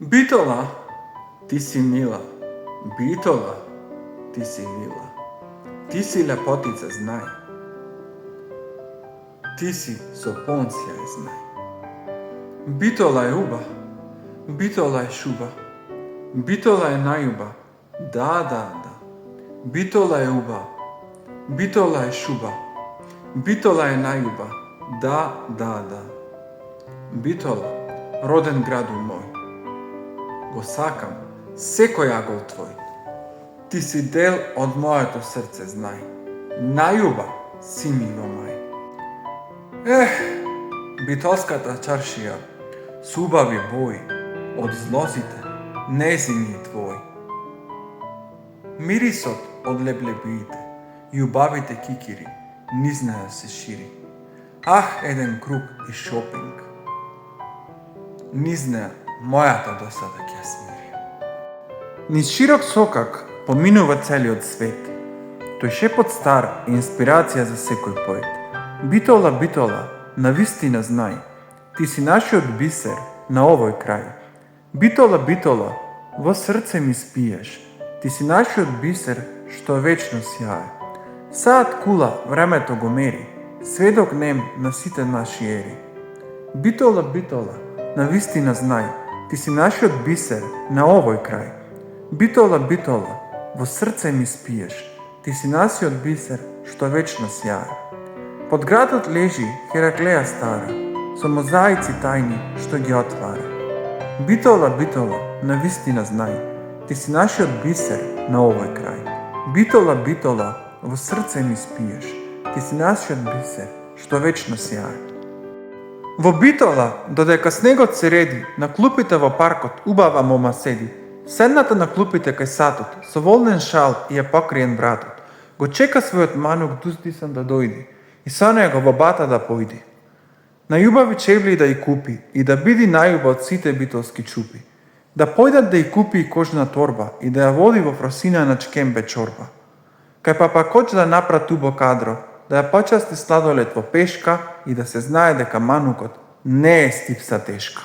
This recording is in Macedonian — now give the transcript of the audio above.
Битола, ти си мила, Битола, ти си мила, ти си лепотица, знај, ти си со полн сјај, знај. Битола е уба, Битола е шуба, Битола е најуба, да. Битола е уба, Битола е шуба, Битола е најуба, да. Битола, роден граду мој, го сакам секој агол твој. Ти си дел од моето срце, знај, најуба си ми во мај. Битолската чаршија, с убави бои, од злозите, незини твои. Мирисот од леблебиите и убавите кикири низ неа се шири. Еден круг и шопинг. Низ неа мојата досада ќе смири. Низ широк сокак поминува целиот свет. Тој шепот стар е инспирација за секој поет. Битола, Битола, навистина знај, ти си нашиот бисер на овој крај. Битола, Битола, во срце ми спиеш, ти си нашиот бисер што вечно сјае. Саат кула времето го мери, сведок нем на сите наши ери. Битола, Битола, навистина знај, ти си нашиот бисер на овој крај. Битола, Битола, во срце ми спиеш, ти си нашиот бисер што вечно сјае. Под градот лежи Хераклеја стара, со мозаици тајни што ги отвара. Битола, Битола, навистина знај, ти си нашиот бисер на овој крај. Битола, Битола, во срце ми спиеш, ти си нашиот бисер што вечно сјае. Во Битола, додека снегот се реди, на клупите во паркот убава мома седи. Седната на клупите кај сатот, со волнен шал и ја покриен вратот, го чека својот манук дуздисан да дојди и со него во бата да појди. Најубави чевли да ја купи и да биди најуба од сите битолски чупи. Да појдат да ја купи и кожна торба и да ја води во фросина на чкембе чорба. Кај папакоч да напра тубо кадро, да ја почасти сладолед во пешка и да се знае дека манукот не е стипса тешка.